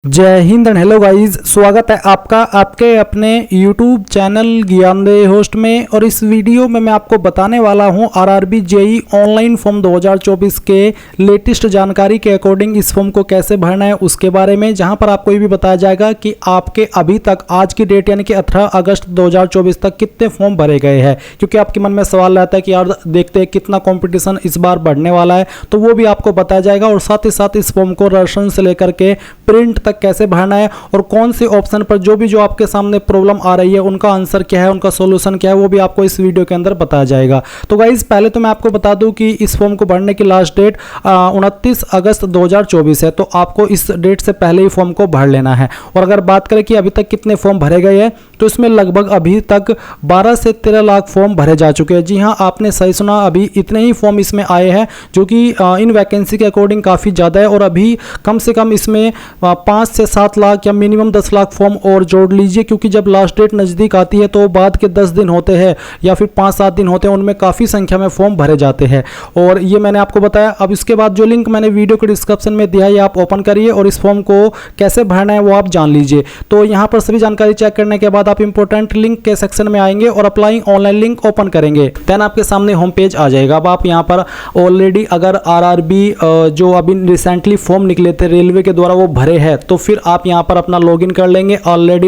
जय Hind and hello guys, स्वागत है आपका आपके अपने YouTube चैनल ज्ञानदेह होस्ट में। और इस वीडियो में मैं आपको बताने वाला हूं आरआरबी जेई ऑनलाइन फॉर्म 2024 के लेटेस्ट जानकारी के अकॉर्डिंग इस फॉर्म को कैसे भरना है उसके बारे में, जहां पर आपको ये भी बताया जाएगा कि आपके अभी तक आज की डेट यानी कि 18 अगस्त 2024 तक कितने फॉर्म भरे गए हैं। क्योंकि आपके मन में सवाल रहता है कि यार देखते हैं कितना कॉम्पिटिशन इस बार बढ़ने वाला है, तो वो भी आपको बताया जाएगा। और साथ ही साथ इस फॉर्म को रसन से लेकर के प्रिंट तक कैसे भरना है और कौन से ऑप्शन पर जो आपके सामने प्रॉब्लम आ रही है उनका आंसर क्या है, उनका सॉल्यूशन क्या है, वो भी आपको इस वीडियो के अंदर बताया जाएगा। तो गाइज पहले तो मैं आपको बता दूं कि इस फॉर्म को भरने की लास्ट डेट 29 अगस्त 2024 है, तो आपको इस डेट से पहले ही फॉर्म को भर लेना है। और अगर बात करें कि अभी तक कितने फॉर्म भरे गए हैं, तो इसमें लगभग अभी तक 12 से 13 लाख फॉर्म भरे जा चुके हैं। जी हाँ, आपने सही सुना, अभी इतने ही फॉर्म इसमें आए हैं, जो कि इन वैकेंसी के अकॉर्डिंग काफ़ी ज़्यादा है। और अभी कम से कम इसमें 5 से 7 लाख या मिनिमम 10 लाख फॉर्म और जोड़ लीजिए, क्योंकि जब लास्ट डेट नज़दीक आती है तो बाद के 10 दिन होते हैं या फिर 5-7 दिन होते हैं, उनमें काफ़ी संख्या में फॉर्म भरे जाते हैं। और ये मैंने आपको बताया। अब इसके बाद जो लिंक मैंने वीडियो के डिस्क्रिप्शन में दिया है, आप ओपन करिए और इस फॉर्म को कैसे भरना है वो आप जान लीजिए। तो यहाँ पर सभी जानकारी चेक करने के बाद आप इंपॉर्टेंट लिंक के सेक्शन में आएंगे और अप्लाइंग ऑनलाइन लिंक ओपन करेंगे, देन आपके सामने होम पेज आ जाएगा। अब आप यहाँ पर ऑलरेडी अगर आरआरबी जो अभी रिसेंटली फॉर्म निकले थे रेलवे के द्वारा वो भरे हैं, तो फिर आप यहाँ पर अपना लॉगिन कर लेंगे ऑलरेडी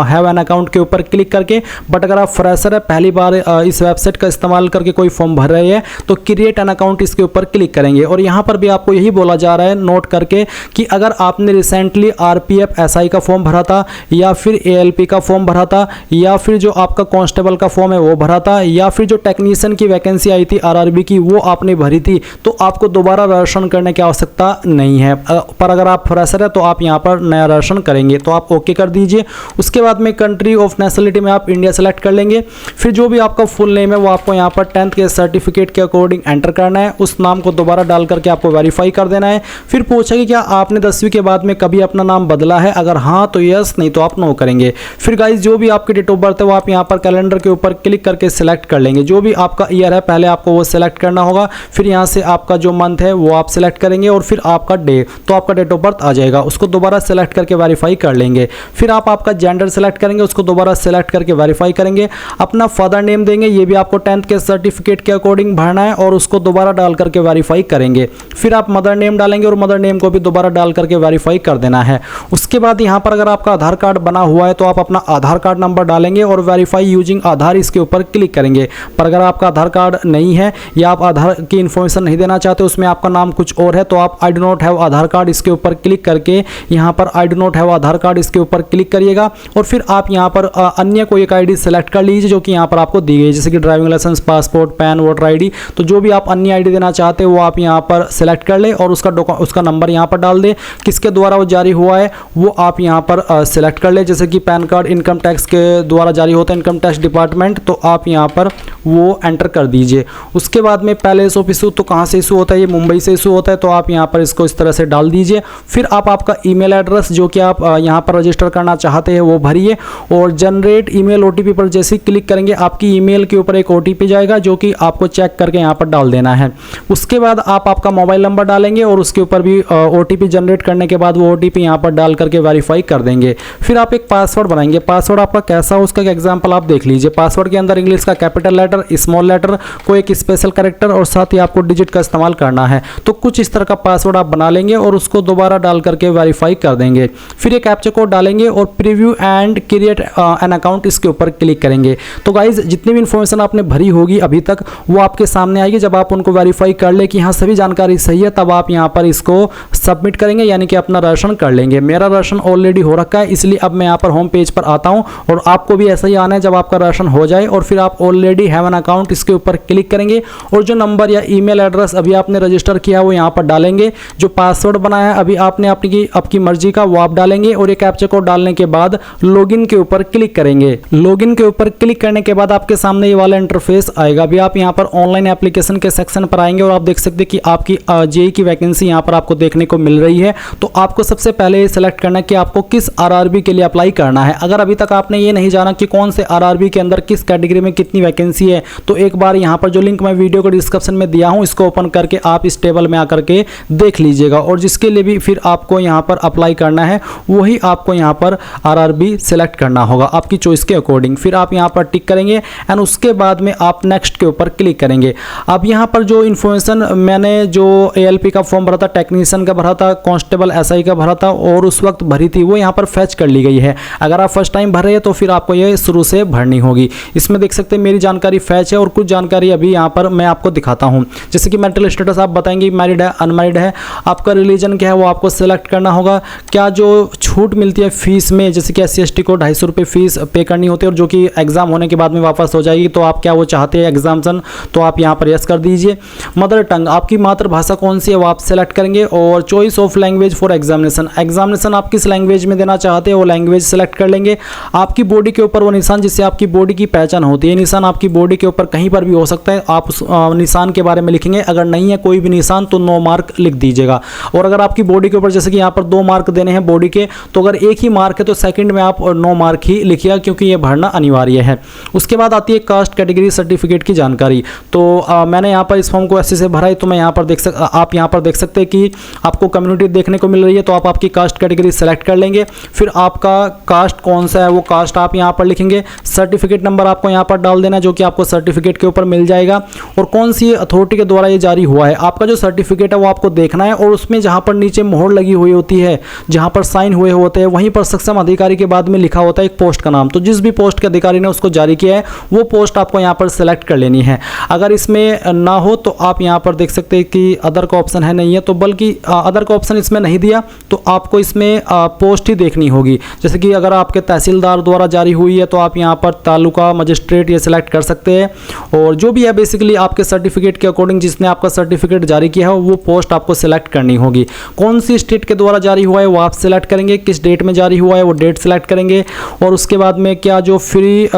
हैव एन अकाउंट के ऊपर क्लिक करके। बट अगर आप फ्रेशर है, पहली बार इस वेबसाइट का इस्तेमाल करके कोई फॉर्म भर रहे हैं, तो क्रिएट एन अकाउंट इसके ऊपर क्लिक करेंगे। और यहाँ पर भी आपको यही बोला जा रहा है नोट करके कि अगर आपने रिसेंटली आरपीएफ एसआई का फॉर्म भरा था, या फिर एएलपी का फॉर्म भरा था, या फिर जो आपका कांस्टेबल का फॉर्म है वो भरा था, या फिर जो टेक्नीशियन की वैकेंसी आई थी आरआरबी की वो आपने भरी थी, तो आपको दोबारा रजिस्ट्रेशन करने की आवश्यकता नहीं है। पर अगर आप फ्रेशर है तो आप यहाँ पर नया रजिस्ट्रेशन करेंगे, तो आप ओके कर दीजिए। उसके बाद में कंट्री ऑफ नेशनलिटी में आप इंडिया सेलेक्ट कर लेंगे। फिर जो भी आपका फुल नेम है वो आपको यहाँ पर 10th के सर्टिफिकेट के अकॉर्डिंग एंटर करना है। उस नाम को दोबारा डाल करके आपको वेरीफाई कर देना है। फिर पूछेगा क्या आपने 10वीं के बाद में कभी अपना नाम बदला है, अगर हाँ तो यस, नहीं तो आप नो करेंगे। फिर गाइज जो भी आपकी डेट ऑफ बर्थ है वो आप यहाँ पर कैलेंडर के ऊपर क्लिक करके सिलेक्ट कर लेंगे। जो भी आपका ईयर है पहले आपको वो सिलेक्ट करना होगा। फिर यहाँ से आपका जो मंथ है वो आप सिलेक्ट करेंगे और फिर आपका डे, तो आपका डेट ऑफ बर्थ आ जाएगा, उसको दोबारा सिलेक्ट करके वेरीफाई कर लेंगे। फिर आप आपका जेंडर सेलेक्ट करेंगे, उसको दोबारा सेलेक्ट करके वेरीफाई करेंगे। अपना फादर नेम देंगे, ये भी आपको 10th के सर्टिफिकेट के अकॉर्डिंग भरना है और उसको दोबारा डाल करके वेरीफाई करेंगे। फिर आप मदर नेम डालेंगे और मदर नेम को भी दोबारा डाल करके वेरीफाई कर देना है। उसके बाद यहाँ पर अगर आपका आधार कार्ड बना हुआ है तो आप अपना आधार कार्ड नंबर डालेंगे और वेरीफाई यूजिंग आधार इसके ऊपर क्लिक करेंगे। पर अगर आपका आधार कार्ड नहीं है या आप आधार की इन्फॉर्मेशन नहीं देना चाहते, उसमें आपका नाम कुछ और है, तो आप I do not have Aadhaar card इसके ऊपर क्लिक करके यहाँ पर I do not have Aadhaar card इसके ऊपर क्लिक करिएगा। और फिर आप यहाँ पर अन्य कोई एक आईडी सेलेक्ट कर लीजिए जो कि यहाँ पर आपको दी गई, जैसे कि driving licence, passport, PAN, voter ID. तो जो भी आप अन्य आईडी देना चाहते हो वो आप यहाँ पर सेलेक्ट कर ले और उसका नंबर यहाँ पर डाल दे। किसके द्वारा वो जारी हुआ है वो आप यहाँ पर सेलेक्ट कर ले, जैसे कि पैन कार्ड इनकम टैक्स के द्वारा जारी होता है, इनकम टैक्स डिपार्टमेंट, तो आप यहाँ पर वो एंटर कर दीजिए। उसके बाद में पैलेस ऑफ इशू, तो कहाँ से इशू होता है, ये मुंबई से इशू होता है, तो आप यहाँ पर इसको इस तरह से डाल दीजिए। फिर आप आपका ईमेल एड्रेस जो कि आप यहाँ पर रजिस्टर करना चाहते हैं वो भरिए और जनरेट ईमेल ओटीपी पर जैसे ही क्लिक करेंगे आपकी ईमेल के ऊपर एक ओटीपी जाएगा जो कि आपको चेक करके यहाँ पर डाल देना है। उसके बाद आप आपका मोबाइल नंबर डालेंगे और उसके ऊपर भी ओटीपी जनरेट करने के बाद वो ओटीपी यहाँ पर डाल करके वेरीफाई कर देंगे। फिर आप एक पासवर्ड बनाएंगे। पासवर्ड आपका कैसा हो उसका एग्जाम्पल आप देख लीजिए। पासवर्ड के अंदर इंग्लिश का कैपिटल लेटर, स्मॉल लेटर, कोई एक स्पेशल कैरेक्टर और साथ ही आपको डिजिट का इस्तेमाल करना है। तो कुछ इस तरह का पासवर्ड आप बना लेंगे और उसको दोबारा डाल करके वेरीफाई कर देंगे। फिर एक कैप्चा कोड डालेंगे और preview and create an account इसके ऊपर क्लिक करेंगे। तो गाइज जितनी भी इन्फॉर्मेशन आपने भरी होगी अभी तक वो आपके सामने आएगी। जब आप उनको वेरीफाई कर ले कि हाँ सभी जानकारी सही है, तब आप यहाँ पर इसको सबमिट करेंगे, यानी कि अपना रजिस्ट्रेशन कर लेंगे। मेरा रजिस्ट्रेशन ऑलरेडी हो रखा है, इसलिए अब मैं यहाँ पर होम पेज पर आता हूँ और आपको भी ऐसा ही आना है। जब आपका रजिस्ट्रेशन हो जाए और फिर आप ऑलरेडी हैव एन अकाउंट इसके ऊपर क्लिक करेंगे और जो नंबर या ईमेल एड्रेस अभी आपने रजिस्टर किया वो यहाँ पर डालेंगे। जो पासवर्ड बनाया अभी आपने आपकी मर्जी का वो आप डालेंगे और ये कैप्चा कोड डालने के बाद लॉगिन के ऊपर क्लिक करेंगे। लॉगिन के ऊपर क्लिक करने के बाद आपके सामने ये वाला इंटरफेस आएगा। अभी आप यहाँ पर ऑनलाइन एप्लीकेशन के सेक्शन पर आएंगे और आप देख सकते हैं कि आपकी जेई की वैकेंसी यहाँ पर आपको देखने को मिल रही है। तो आपको सबसे पहले ये सेलेक्ट करना है कि आपको किस आरआरबी के लिए अप्लाई करना है। अगर अभी तक तक आपने ये नहीं जाना कि कौन से आरआरबी के अंदर किस कैटेगरी में कितनी वैकेंसी है, तो एक बार यहाँ पर जो लिंक मैं वीडियो को डिस्क्रिप्शन में दिया हूँ इसको ओपन करके आप इस टेबल में आकर के देख लीजिएगा। और जिसके लिए भी फिर आपको यहाँ पर अप्लाई करना है वही आपको यहाँ पर आरआरबी सेलेक्ट करना होगा आपकी चॉइस के अकॉर्डिंग। फिर आप यहाँ पर टिक करेंगे एंड उसके बाद में आप नेक्स्ट के ऊपर क्लिक करेंगे। अब यहाँ पर जो इन्फॉर्मेशन मैंने जो एएलपी का फॉर्म भरा था, टेक्नीशियन का भरा था, कांस्टेबल एसआई का भरा था और उस वक्त भरी थी, वो यहाँ पर फैच कर ली गई है। अगर आप फर्स्ट टाइम भर रहे हैं तो फिर आपको ये शुरू से भरनी होगी। इसमें देख सकते हैं मेरी जानकारी फैच है और कुछ जानकारी अभी यहाँ पर मैं आपको दिखाता हूँ। जैसे कि मेंटल स्टेटस आप बताएंगे मैरिड है अनमैरिड है, आपका रिलीजन क्या है वो आपको सेलेक्ट करना होगा। क्या जो छूट मिलती है फीस में, जैसे कि SC/ST को 250 रुपये फीस पे करनी होती है और जो कि एग्जाम होने के बाद में वापस हो जाएगी, तो आप क्या वो चाहते हैं एग्जाम्सन, तो आप यहाँ पर यस कर दीजिए। मदर टंग आपकी मातृभाषा कौन सी है वो आप सेलेक्ट करेंगे। और choice of language for examination, examination आप किस लैंग्वेज में देना चाहते हैं वो लैंग्वेज सेलेक्ट कर लेंगे। आपकी बॉडी के ऊपर वो निशान जिससे आपकी बॉडी की पहचान होती है, निशान आपकी बॉडी के ऊपर कहीं पर भी हो सकता है, आप उस निशान के बारे में लिखेंगे। अगर नहीं है कोई भी निशान तो 9 मार्क लिख दीजिएगा। और अगर आपकी बॉडी के ऊपर जैसे कि यहाँ पर 2 मार्क देने हैं बॉडी के, तो अगर एक ही मार्क है तो सेकंड में आप 9 मार्क ही लिखिएगा क्योंकि ये भरना अनिवार्य है। उसके बाद आती है कास्ट कैटेगरी सर्टिफिकेट की जानकारी। तो मैंने यहाँ पर इस फॉर्म को ऐसे से भरा है, तो मैं यहाँ पर आप यहाँ पर देख सकते हैं कि आपको कम्युनिटी देखने को मिल रही है, तो आप आपकी कास्ट कैटेगरी सेलेक्ट कर लेंगे। फिर आपका कास्ट कौन सा है वो कास्ट आप यहाँ पर लिखेंगे। सर्टिफिकेट नंबर आपको यहाँ पर डाल देना जो कि आपको सर्टिफिकेट के ऊपर मिल जाएगा और कौन सी अथॉरिटी के द्वारा ये जारी हुआ है। आपका जो सर्टिफिकेट है वो आपको देखना है और उसमें जहाँ पर नीचे मोहर लगी हुई होती है, जहाँ पर साइन हुए होते हैं, वहीं पर सक्षम अधिकारी के बाद में लिखा होता है एक पोस्ट का नाम। तो जिस भी पोस्ट के अधिकारी ने उसको जारी किया है वो पोस्ट आपको यहाँ पर सेलेक्ट कर लेनी है। अगर इसमें ना हो तो आप यहाँ पर देख सकते हैं कि अदर का ऑप्शन है, नहीं है तो, बल्कि अदर का ऑप्शन इसमें नहीं दिया तो आपको इसमें पोस्ट ही देखनी होगी। जैसे कि अगर आपके तहसीलदार द्वारा जारी हुई है तो आप यहाँ पर तालुका मजिस्ट्रेट ये सिलेक्ट कर सकते हैं। और जो भी है बेसिकली आपके सर्टिफिकेट के अकॉर्डिंग जिसने आपका सर्टिफिकेट जारी किया है वो पोस्ट आपको सेलेक्ट करनी होगी। कौन सी स्टेट के द्वारा जारी हुआ है वो आप सेलेक्ट करेंगे, किस डेट में जारी हुआ है वो डेट सेलेक्ट करेंगे। और उसके बाद में क्या जो free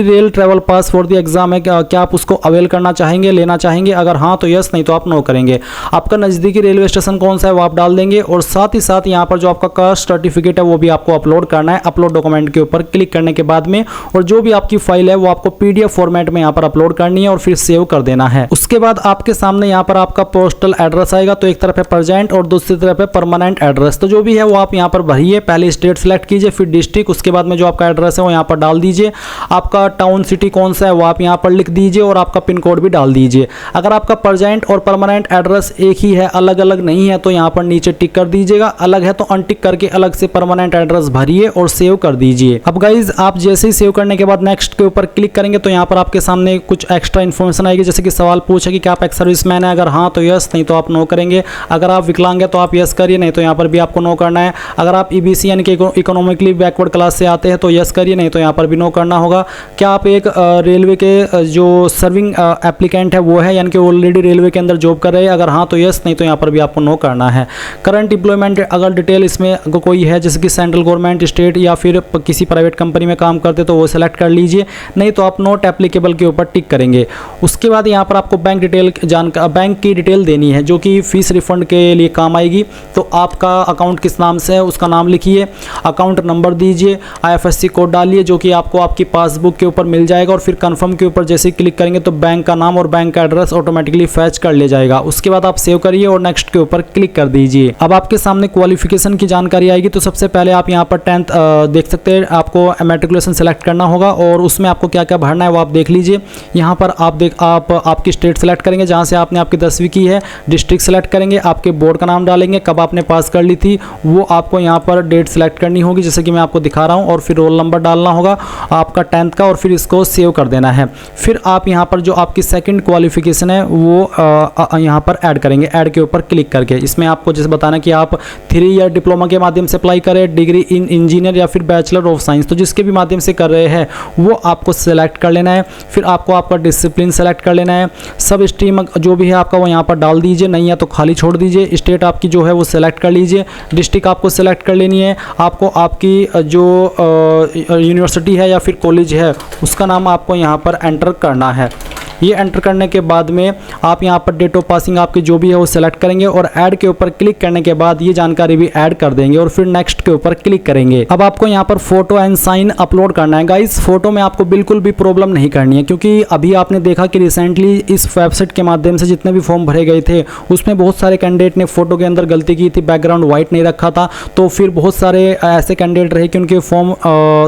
rail travel pass for the exam है, क्या आप उसको अवेल करना चाहेंगे, लेना चाहेंगे। अगर हाँ तो यस, नहीं तो आप नो करेंगे। आपका नज़दीकी रेलवे स्टेशन कौन सा है वो आप डाल देंगे। और साथ ही साथ यहाँ पर जो आपका कास्ट सर्टिफिकेट है वो भी आपको अपलोड करना है। अपलोड डॉक्यूमेंट के ऊपर क्लिक करने के बाद में और जो भी आपकी फाइल है वो आपको PDF फॉर्मेट में यहाँ पर अपलोड करनी है और फिर सेव कर देना है। उसके बाद आपके सामने यहाँ पर आपका पोस्टल एड्रेस आएगा, तो एक तरफ है प्रेजेंट और दूसरी तरफ है परमानेंट एड्रेस। तो जो भी है वो आप यहाँ पर भरिए। पहले स्टेट सेलेक्ट कीजिए, फिर डिस्ट्रिक्ट, उसके बाद में जो आपका एड्रेस है वो यहाँ पर डाल दीजिए। आपका टाउन सिटी कौन सा है वो आप यहाँ पर लिख दीजिए और आपका पिन कोड भी डाल दीजिए। अगर आपका प्रेजेंट और परमानेंट एड्रेस एक ही है, अलग अलग नहीं है, तो यहाँ पर नीचे टिक कर दीजिएगा। अलग है तो अनटिक करके अलग से परमानेंट एड्रेस भरिए और सेव कर दीजिए। अब गाइज आप जैसे ही सेव करने के बाद नेक्स्ट के ऊपर क्लिक करेंगे तो यहाँ पर आपके सामने कुछ एक्स्ट्रा इन्फॉर्मेशन आएगी। जैसे कि सवाल पूछे कि क्या आप एक्स सर्विसमैन है, अगर हाँ तो यस, नहीं तो आप नो करेंगे। अगर आप विकलांग है तो आप यस करिए, नहीं तो यहाँ पर भी आपको नो करना है। अगर आप EBC यानी कि इकोनॉमिकली बैकवर्ड क्लास से आते हैं तो यस करिए, नहीं तो यहाँ पर भी नो करना होगा। क्या आप एक रेलवे के जो सर्विंग एप्लीकेंट है वो है, यानी कि ऑलरेडी रेलवे के अंदर जॉब कर रहे हैं, अगर हाँ तो यस, नहीं तो यहाँ पर भी आपको नो करना है। करंट एम्प्लॉयमेंट अगर डिटेल इसमें अगर कोई है जैसे कि सेंट्रल गवर्नमेंट, स्टेट या फिर किसी प्राइवेट कंपनी में काम करते तो वो सेलेक्ट कर लीजिए, नहीं तो आप नॉट एप्लीकेबल के ऊपर टिक करेंगे। उसके बाद यहाँ पर आपको बैंक की डिटेल देनी है जो कि फीस रिफंड के लिए काम आएगी। तो आपका अकाउंट किस नाम से है उसका नाम लिखिए, अकाउंट नंबर दीजिए, IFSC कोड डालिए जो कि आपको आपकी पासबुक के ऊपर मिल जाएगा। और फिर कन्फर्म के ऊपर जैसे क्लिक करेंगे तो बैंक का नाम और बैंक का एड्रेस ऑटोमेटिकली फैच कर ले जाएगा। उसके बाद आप सेव करिए और नेक्स्ट के ऊपर क्लिक कर दीजिए। अब आपके सामने क्वालिफिकेशन की जानकारी आएगी। तो सबसे पहले आप यहाँ पर 10th देख सकते हैं, आपको मैट्रिकुलेशन सेलेक्ट करना होगा और उसमें आपको क्या क्या भरना है वो आप देख लीजिए। यहाँ पर आप आपकी स्टेट सेलेक्ट करेंगे जहाँ से आपने आपकी 10वीं की है, डिस्ट्रिक्ट सेलेक्ट करेंगे, आपके बोर्ड का नाम डालेंगे, कब आपने पास कर ली थी वो आपको यहाँ पर डेट सेलेक्ट करनी होगी जैसे कि मैं आपको दिखा रहा हूँ। और फिर रोल नंबर डालना होगा आपका 10th का और फिर इसको सेव कर देना है। फिर आप यहाँ पर जो आपकी सेकंड क्वालिफिकेशन है वो यहाँ पर ऐड करेंगे, ऐड के ऊपर क्लिक करके। इसमें आपको जैसे बताना कि आप 3 ईयर डिप्लोमा के माध्यम से अप्लाई करें, डिग्री इन इंजीनियर या फिर बैचलर ऑफ साइंस, तो जिसके भी माध्यम से कर रहे हैं वो आपको सेलेक्ट कर लेना है। फिर आपको आपका डिसिप्लिन सेलेक्ट कर लेना है। सब स्ट्रीम जो भी है आपका वो यहाँ पर डाल दीजिए, नहीं है तो खाली छोड़ दीजिए। स्टेट आपकी जो है वो सेलेक्ट कर लीजिए, डिस्ट्रिक्ट आपको सेलेक्ट कर लेनी है। आपको आपकी जो यूनिवर्सिटी है या फिर कॉलेज है उसका नाम आपको यहाँ पर एंटर करना है। ये एंटर करने के बाद में आप यहाँ पर डेट ऑफ पासिंग आपकी जो भी है वो सिलेक्ट करेंगे और ऐड के ऊपर क्लिक करने के बाद ये जानकारी भी ऐड कर देंगे और फिर नेक्स्ट के ऊपर क्लिक करेंगे। अब आपको यहाँ पर फोटो एंड साइन अपलोड करना है। गाइस फोटो में आपको बिल्कुल भी प्रॉब्लम नहीं करनी है, क्योंकि अभी आपने देखा कि रिसेंटली इस वेबसाइट के माध्यम से जितने भी फॉर्म भरे गए थे उसमें बहुत सारे कैंडिडेट ने फोटो के अंदर गलती की थी, बैकग्राउंड व्हाइट नहीं रखा था। तो फिर बहुत सारे ऐसे कैंडिडेट रहे कि उनके फॉर्म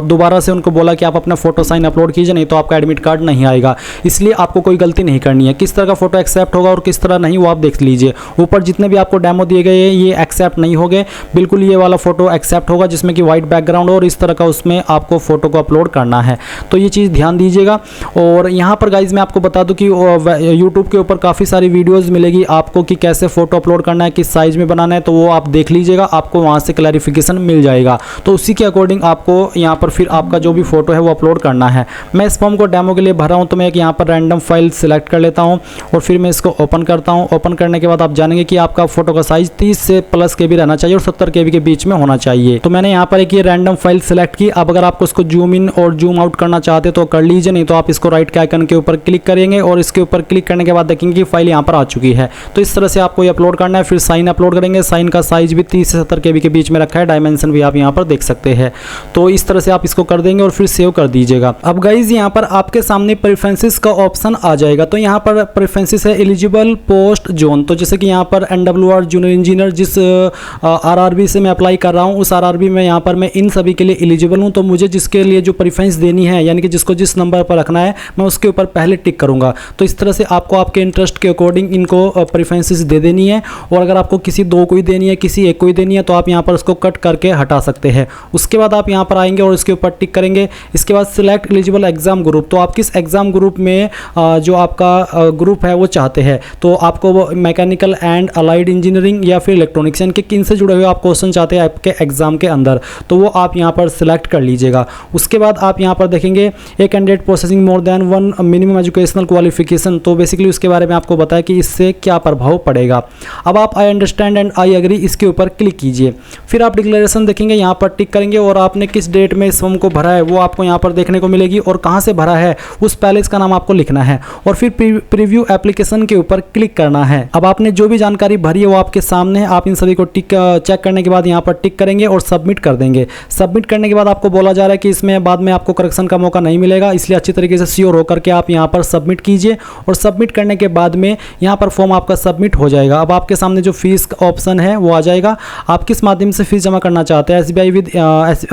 दोबारा से उनको बोला कि आप अपना फोटो साइन अपलोड कीजिए, नहीं तो आपका एडमिट कार्ड नहीं आएगा। इसलिए आपको कोई गलती नहीं करनी है। किस तरह का फोटो एक्सेप्ट होगा और किस तरह नहीं वो आप देख लीजिए। ऊपर जितने भी आपको डेमो दिए गए ये एक्सेप्ट नहीं होंगे, बिल्कुल ये वाला फोटो एक्सेप्ट होगा जिसमें कि व्हाइट बैकग्राउंड और इस तरह का उसमें आपको फोटो को अपलोड करना है। तो ये चीज़ ध्यान दीजिएगा। और यहाँ पर गाइज मैं आपको बता दूं कि यूट्यूब के ऊपर काफ़ी सारी वीडियोज़ मिलेगी आपको कि कैसे फोटो अपलोड करना है, किस साइज़ में बनाना है, तो वो आप देख लीजिएगा, आपको वहाँ से क्लैरिफिकेशन मिल जाएगा। तो उसी के अकॉर्डिंग आपको यहाँ पर फिर आपका जो भी फोटो है वो अपलोड करना है। मैं इस फॉर्म को डेमो के लिए भरा हूँ, तो मैं एक यहाँ पर रैंडम फाइल सिलेक्ट कर लेता हूँ और फिर मैं इसको ओपन करता हूँ। ओपन करने के बाद आप जानेंगे कि आपका फोटो का साइज 30 से प्लस KB रहना चाहिए और 70 KB के बीच में होना चाहिए। तो मैंने यहाँ पर एक ये रैंडम फाइल सिलेक्ट की। अब अगर आपको इसको जूम इन और जूम आउट करना चाहते तो कर लीजिए, नहीं तो आप इसको राइट के आइकन के ऊपर क्लिक करेंगे और इसके ऊपर क्लिक करने के बाद देखेंगे कि फाइल यहाँ पर आ चुकी है। तो इस तरह से आपको ये अपलोड करना है। फिर साइन अपलोड करेंगे। साइन का साइज भी 30 से 70 KB के बीच में रखा है, डायमेंशन भी आप यहाँ पर देख सकते हैं। तो इस तरह से आप इसको कर देंगे और फिर सेव कर दीजिएगा। अब गाइज यहाँ पर आपके सामने प्रेफरेंसेस का ऑप्शन आ जाएगा। तो यहाँ पर प्रेफरेंसेस है एलिजिबल पोस्ट जोन। तो जैसे कि यहाँ पर NWR जूनियर इंजीनियर जिस RRB से मैं अप्लाई कर रहा हूँ उस RRB में यहाँ पर मैं इन सभी के लिए एलिजिबल हूँ। तो मुझे जिसके लिए जो प्रेफरेंस देनी है, यानी कि जिसको जिस नंबर पर रखना है, मैं उसके ऊपर पहले टिक करूँगा। तो इस तरह से आपको आपके इंटरेस्ट के अकॉर्डिंग इनको प्रेफरेंसेस दे देनी है। और अगर आपको किसी दो को ही देनी है, किसी एक को ही देनी है, तो आप यहाँ पर उसको कट करके हटा सकते हैं। उसके बाद आप यहाँ पर आएंगे और इसके ऊपर टिक करेंगे। इसके बाद सिलेक्ट एलिजिबल एग्जाम ग्रुप। तो आप किस एग्जाम ग्रुप में जो आपका ग्रुप है वो चाहते हैं। तो आपको वो मैकेनिकल एंड अलाइड इंजीनियरिंग या फिर इलेक्ट्रॉनिक्स, यानी कि किन से जुड़े हुए आप क्वेश्चन चाहते हैं आपके एग्जाम के अंदर, तो वो आप यहाँ पर सिलेक्ट कर लीजिएगा। उसके बाद आप यहाँ पर देखेंगे एक candidate processing more than 1 minimum educational qualification. तो बेसिकली उसके बारे में आपको बताया कि इससे क्या प्रभाव पड़ेगा। अब आप I understand and I agree इसके ऊपर क्लिक कीजिए। फिर आप डिक्लेरेशन देखेंगे, यहाँ पर टिक करेंगे और आपने किस डेट में इस फॉर्म को भरा है वो आपको यहाँ पर देखने को मिलेगी और कहाँ से भरा है उस पैलेस का नाम आपको लिखना है और फिर प्रीव्यू एप्लीकेशन के ऊपर क्लिक करना है। अब आपने जो भी जानकारी भरी है वो आपके सामने है। आप इन सभी को चेक करने के बाद यहाँ पर टिक करेंगे और सबमिट कर देंगे। सबमिट करने के बाद आपको बोला जा रहा है कि इसमें बाद में आपको करेक्शन का मौका नहीं मिलेगा, इसलिए अच्छी तरीके से श्योर होकर के आप यहाँ पर सबमिट कीजिए। और सबमिट करने के बाद में यहाँ पर फॉर्म आपका सबमिट हो जाएगा। अब आपके सामने जो फीस का ऑप्शन है वो आ जाएगा। आप किस माध्यम से फीस जमा करना चाहते हैं, SBI विद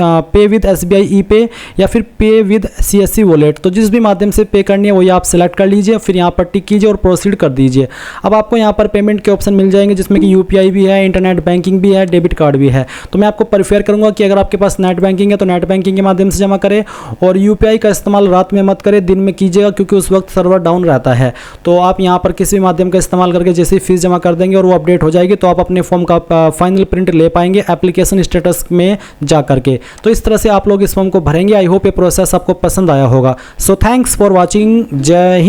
पे विद SBI ई-पे या फिर पे विद CSC वॉलेट। तो जिस भी माध्यम से पे करनी है वही आप सिलेक्ट कर लीजिए, फिर यहाँ पर टिक कीजिए और प्रोसीड कर दीजिए। अब आपको यहाँ पर पेमेंट के ऑप्शन मिल जाएंगे जिसमें कि UPI भी है, इंटरनेट बैंकिंग भी है, डेबिट कार्ड भी है। तो मैं आपको प्रेफर करूँगा कि अगर आपके पास नेट बैंकिंग है तो नेट बैंकिंग के माध्यम से जमा करें और UPI का इस्तेमाल रात में मत करें, दिन में कीजिएगा क्योंकि उस वक्त सर्वर डाउन रहता है। तो आप यहाँ पर किसी भी माध्यम का इस्तेमाल करके जैसे फीस जमा कर देंगे और वो अपडेट हो जाएगी तो आप अपने फॉर्म का फाइनल प्रिंट ले पाएंगे एप्लीकेशन स्टेटस में जा करके। तो इस तरह से आप लोग इस फॉर्म को भरेंगे। आई होप ये प्रोसेस आपको पसंद आया होगा। So thanks for watching. जय